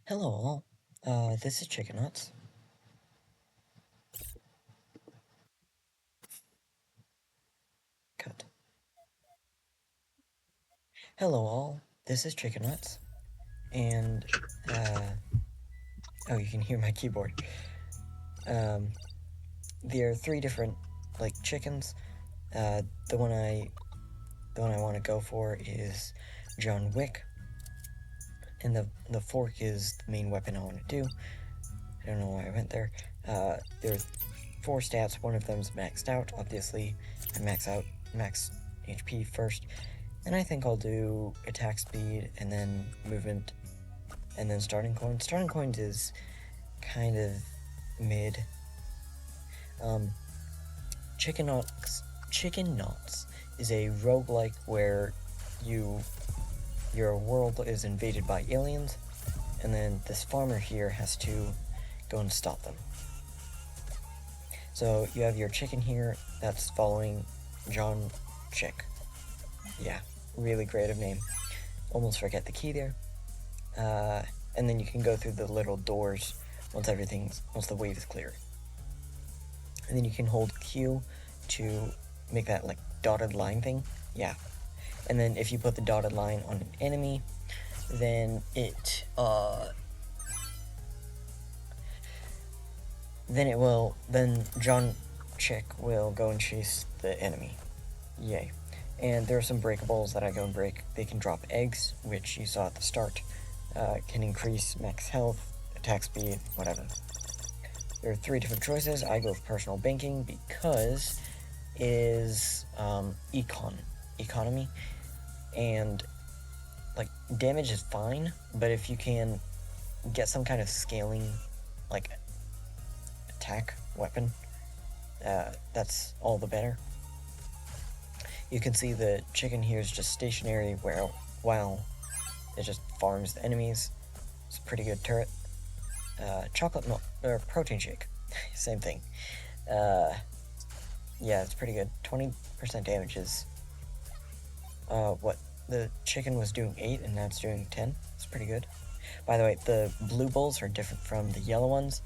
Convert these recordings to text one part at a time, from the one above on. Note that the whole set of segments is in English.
Hello all, this is Chickenauts. Cut. Hello all, this is Chickenauts, and, oh, you can hear my keyboard. Um, there are three different, like, chickens. Uh, the one I, the one I want to go for is John Wick, and the fork is the main weapon I want to do. I don't know why I went there. There's four stats, one of them's maxed out, obviously. I max HP first, and I think I'll do attack speed, and then movement, and then starting coins. Starting coins is kind of mid. Um, Chickenauts is a roguelike where your world is invaded by aliens, and then this farmer here has to go and stop them. So you have your chicken here that's following John Chick. Yeah, really creative name. Almost forget the key there. And then you can go through the little doors once the wave is clear. And then you can hold Q to make that like dotted line thing. Yeah. And then if you put the dotted line on an enemy, then then John Chick will go and chase the enemy. Yay. And there are some breakables that I go and break. They can drop eggs, which you saw at the start. Can increase max health, attack speed, whatever. There are three different choices. I go with personal banking because it is economy, and like damage is fine, but if you can get some kind of scaling, like attack weapon, that's all the better. You can see the chicken here is just stationary while it just farms the enemies. It's a pretty good turret. Chocolate milk or protein shake, same thing. Yeah, it's pretty good. 20% damage is what the chicken was doing 8 and now it's doing 10. It's pretty good. By the way, the blue bolts are different from the yellow ones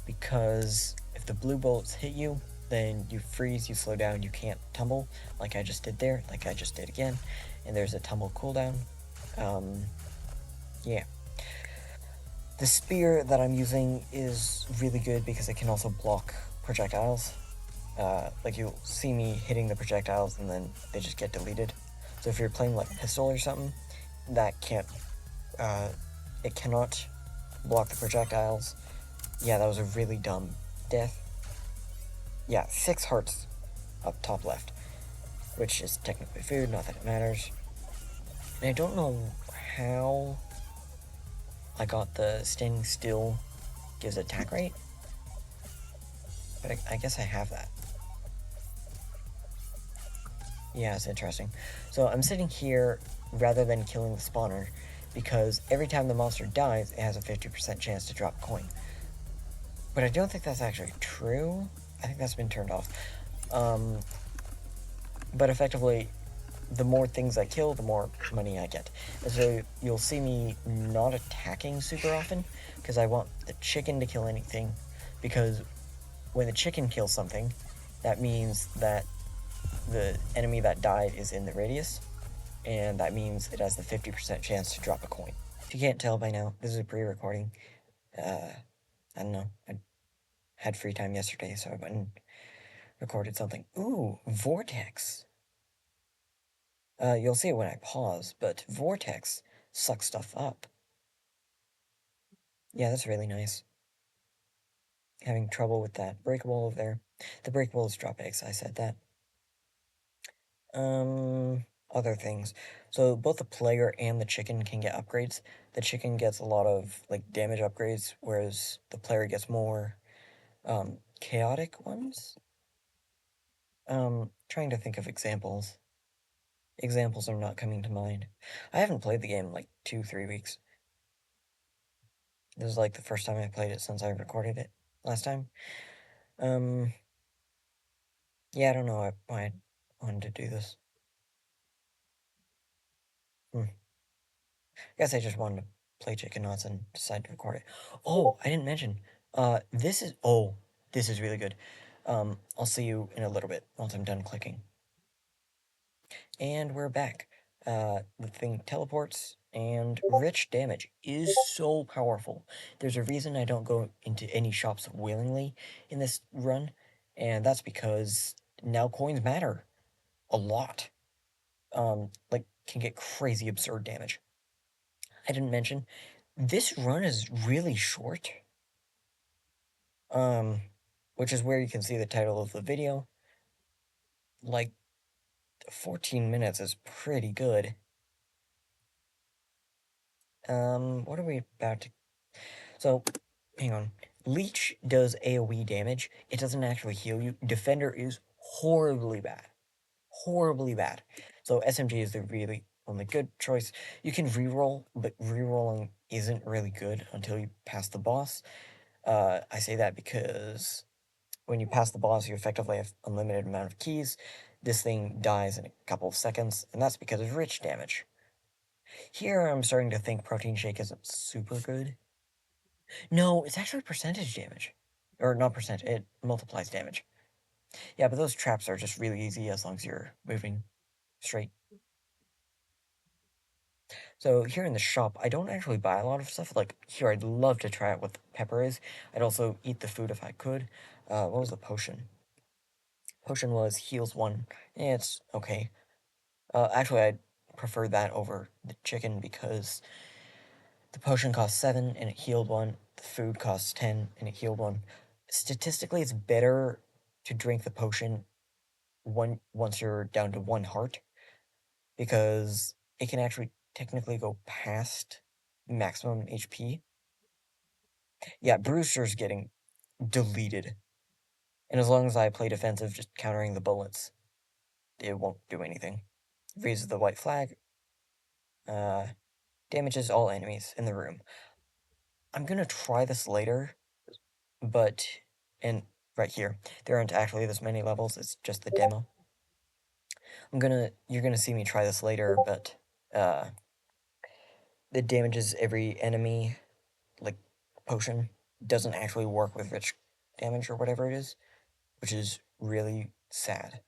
because if the blue bolts hit you, then you freeze, you slow down, you can't tumble like I just did there, like I just did again, and there's a tumble cooldown. Yeah. The spear that I'm using is really good because it can also block projectiles. Like you'll see me hitting the projectiles and then they just get deleted. So if you're playing like pistol or something, that can't, it cannot block the projectiles. Yeah, that was a really dumb death. Yeah, 6 hearts up top left, which is technically food, not that it matters. And I don't know how I got the standing still gives attack rate, but I guess I have that. Yeah, it's interesting. So I'm sitting here rather than killing the spawner because every time the monster dies, it has a 50% chance to drop a coin. But I don't think that's actually true. I think that's been turned off. But effectively, the more things I kill, the more money I get. And so you'll see me not attacking super often because I want the chicken to kill anything, because when the chicken kills something, that means that the enemy that died is in the radius, and that means it has the 50% chance to drop a coin. If you can't tell by now, this is a pre-recording. I don't know, I had free time yesterday, so I went and recorded something. Ooh, Vortex. You'll see it when I pause, but Vortex sucks stuff up. Yeah, that's really nice. Having trouble with that breakable over there. The breakable is drop eggs, I said that. Other things. So both the player and the chicken can get upgrades. The chicken gets a lot of, like, damage upgrades, whereas the player gets more, chaotic ones? Trying to think of examples. Examples are not coming to mind. I haven't played the game in, like, 2-3 weeks. This is, like, the first time I played it since I recorded it last time. Yeah, I don't know why I wanted to do this. I guess I just wanted to play Chickenauts and decide to record it. Oh, I didn't mention. This is really good. I'll see you in a little bit once I'm done clicking. And we're back. The thing teleports, and rich damage is so powerful. There's a reason I don't go into any shops willingly in this run, and that's because now coins matter a lot. Like, can get crazy absurd damage. I didn't mention, this run is really short. Um, which is where you can see the title of the video. Like, 14 minutes is pretty good. What are we about to... So, hang on. Leech does AoE damage. It doesn't actually heal you. Defender is horribly bad. Horribly bad. So SMG is the really only good choice. You can reroll, but rerolling isn't really good until you pass the boss. I say that because when you pass the boss, you effectively have unlimited amount of keys. This thing dies in a couple of seconds, and that's because of rich damage. Here, I'm starting to think Protein Shake isn't super good. No, it's actually percentage damage. Or not percent, it multiplies damage. Yeah, but those traps are just really easy as long as you're moving straight. So here in the shop, I don't actually buy a lot of stuff. Like, here, I'd love to try out what the pepper is. I'd also eat the food if I could. What was the potion? Potion was heals 1. It's okay. Actually, I'd prefer that over the chicken because the potion costs 7 and it healed 1. The food costs 10 and it healed 1. Statistically, it's better to drink the potion once you're down to 1 heart because it can actually technically go past maximum HP. Yeah, Brewster's getting deleted. And as long as I play defensive, just countering the bullets, it won't do anything. Raises the white flag. Damages all enemies in the room. I'm gonna try this later, but... And right here, there aren't actually this many levels, it's just the demo. You're gonna see me try this later, but, it damages every enemy, like, potion. Doesn't actually work with rich damage or whatever it is, which is really sad.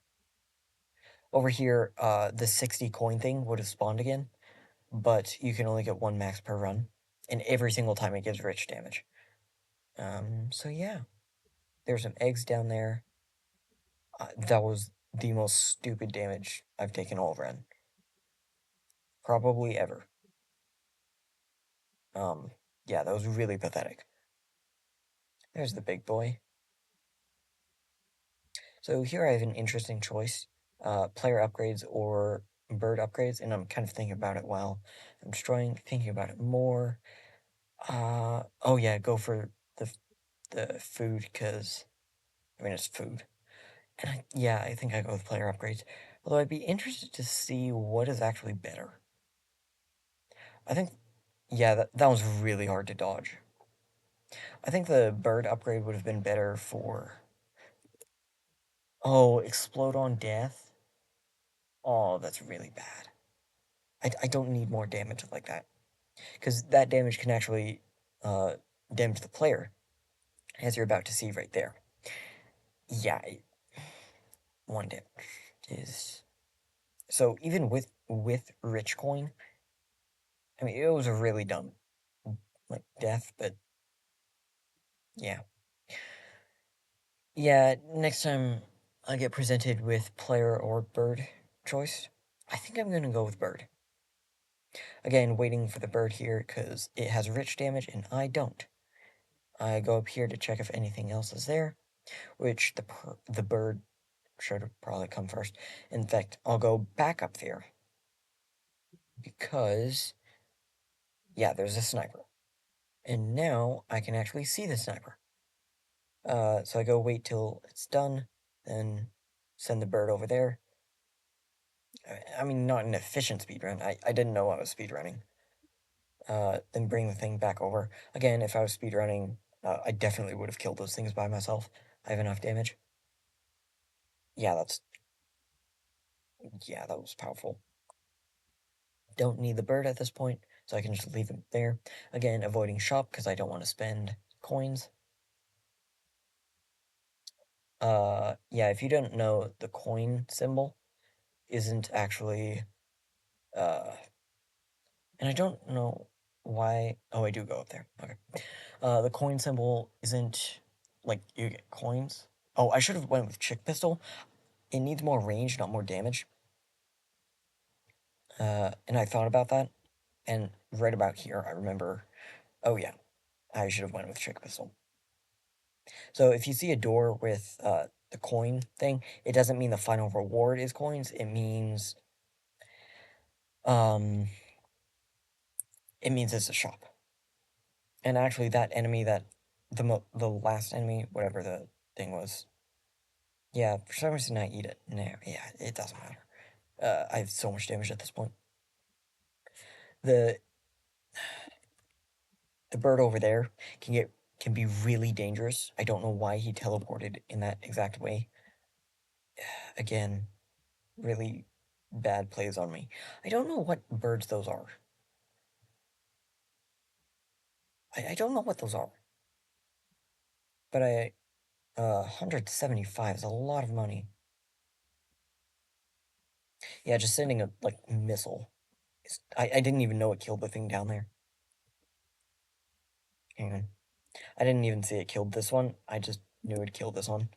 Over here, the 60 coin thing would have spawned again, but you can only get 1 max per run, and every single time it gives rich damage. So yeah. There's some eggs down there. That was the most stupid damage I've taken all run. Probably ever. Yeah, that was really pathetic. There's the big boy. So here I have an interesting choice. Player upgrades or bird upgrades, and I'm kind of thinking about it while I'm destroying, thinking about it more. Oh yeah, go for the food, because, I mean, it's food. And yeah, I think I go with player upgrades. Although I'd be interested to see what is actually better. I think, yeah, that was really hard to dodge. I think the bird upgrade would have been better for... Oh, explode on death? Oh, that's really bad. I don't need more damage like that. Because that damage can actually damage the player, as you're about to see right there. Yeah, 1 damage is... So even with rich coin, I mean, it was a really dumb, like, death, but yeah. Yeah, next time I get presented with player or bird choice, I think I'm gonna go with bird. Again, waiting for the bird here because it has rich damage and I don't. I go up here to check if anything else is there, which the bird should have probably come first. In fact, I'll go back up there because, yeah, there's a sniper. And now I can actually see the sniper. So I go wait till it's done, then send the bird over there. I mean, not an efficient speedrun. I didn't know I was speedrunning. Then bring the thing back over. Again, if I was speedrunning, I definitely would have killed those things by myself. I have enough damage. Yeah, yeah, that was powerful. Don't need the bird at this point, so I can just leave him there. Again, avoiding shop because I don't want to spend coins. Yeah, if you don't know, the coin symbol isn't actually, uh, and I don't know why. Oh, I do go up there. Okay. The coin symbol isn't like you get coins. Oh, I should have went with chick pistol. It needs more range, not more damage. And I thought about that, and right about here, I remember. Oh yeah, I should have went with chick pistol. So if you see a door with the coin thing, it doesn't mean the final reward is coins. Um, it means it's a shop. And actually, that enemy that the last enemy, whatever the thing was, yeah, for some reason I eat it. No, yeah, it doesn't matter. I have so much damage at this point. The the bird over there can be really dangerous. I don't know why he teleported in that exact way. Again, really bad plays on me. I don't know what birds those are. I don't know what those are. But 175 is a lot of money. Yeah, just sending a like missile. I didn't even know it killed the thing down there. Hang on. I didn't even see it killed this one. I just knew it killed this one.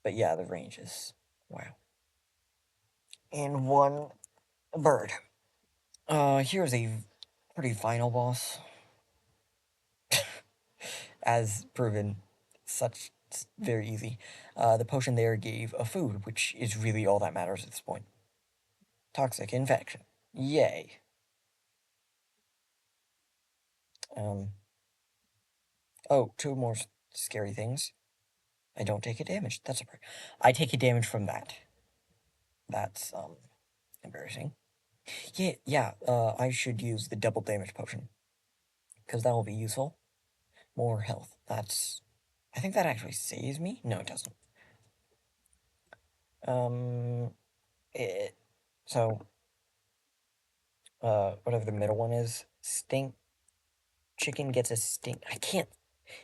But yeah, the range is wow. And one bird. Here's a pretty final boss. As proven, such very easy. The potion there gave a food, which is really all that matters at this point. Toxic infection. Yay. Um, oh, two more scary things. I don't take a damage. I take a damage from that. That's embarrassing. Yeah. I should use the double damage potion because that will be useful. More health. That's. I think that actually saves me. No, it doesn't. Um. It, so whatever the middle one is, stink. Chicken gets a stink. I can't.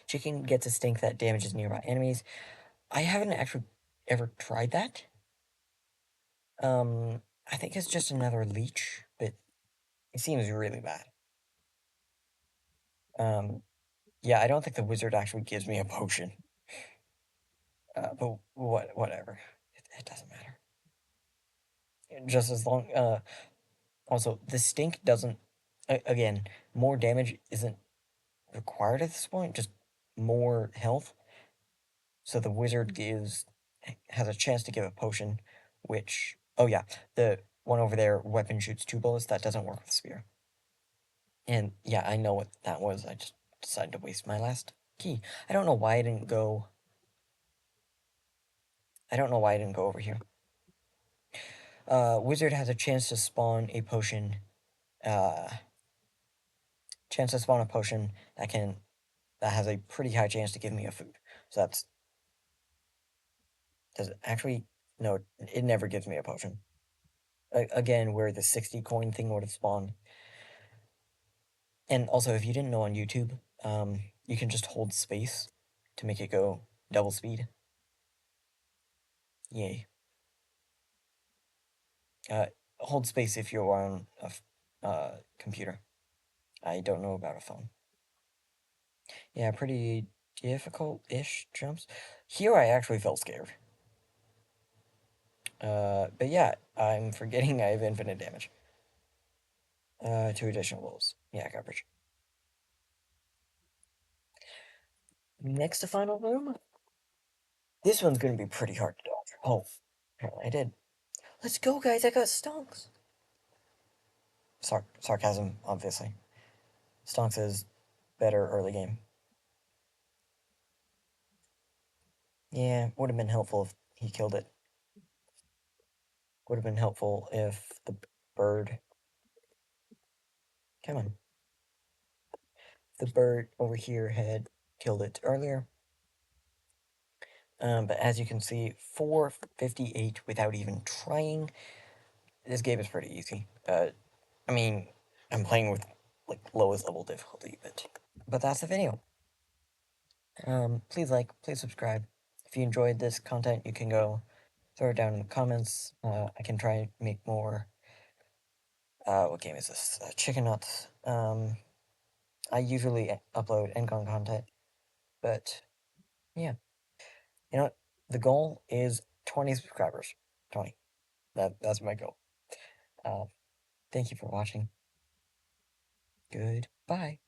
Chicken gets a stink that damages nearby enemies. I haven't actually ever tried that. I think it's just another leech, but it seems really bad. Um, yeah, I don't think the wizard actually gives me a potion. But whatever. It doesn't matter. Just as long. Also, the stink doesn't. Again, more damage isn't required at this point. Just more health. So the wizard has a chance to give a potion, which oh yeah, the one over there weapon shoots two bullets. That doesn't work with spear. And yeah, I know what that was. I just decided to waste my last key. I don't know why I didn't go. I don't know why I didn't go over here. Wizard has a chance to spawn a potion. Uh, chance to spawn a potion that has a pretty high chance to give me a food. So that's does it actually no, it never gives me a potion. Again, where the 60 coin thing would have spawned. And also, if you didn't know on YouTube, you can just hold space to make it go double speed. Yay. Uh, hold space if you're on a computer. I don't know about a phone. Yeah, pretty difficult-ish jumps. Here I actually felt scared. But yeah, I'm forgetting I have infinite damage. Two additional levels. Yeah, coverage. Next to final room? This one's gonna be pretty hard to dodge. Oh, apparently I did. Let's go, guys, I got stonks. Sarcasm, obviously. Stonks is better early game. Yeah, would have been helpful if he killed it. Would have been helpful if the bird. Come on. The bird over here had killed it earlier. But as you can see, 458 without even trying. This game is pretty easy. I mean, I'm playing with like lowest level difficulty, but that's the video. Please like, please subscribe. If you enjoyed this content, you can go throw it down in the comments. I can try and make more. What game is this? Chickenauts. I usually upload Encon content, but yeah, you know what? The goal is 20 subscribers. 20. That's my goal. Uh, Thank you for watching. Goodbye.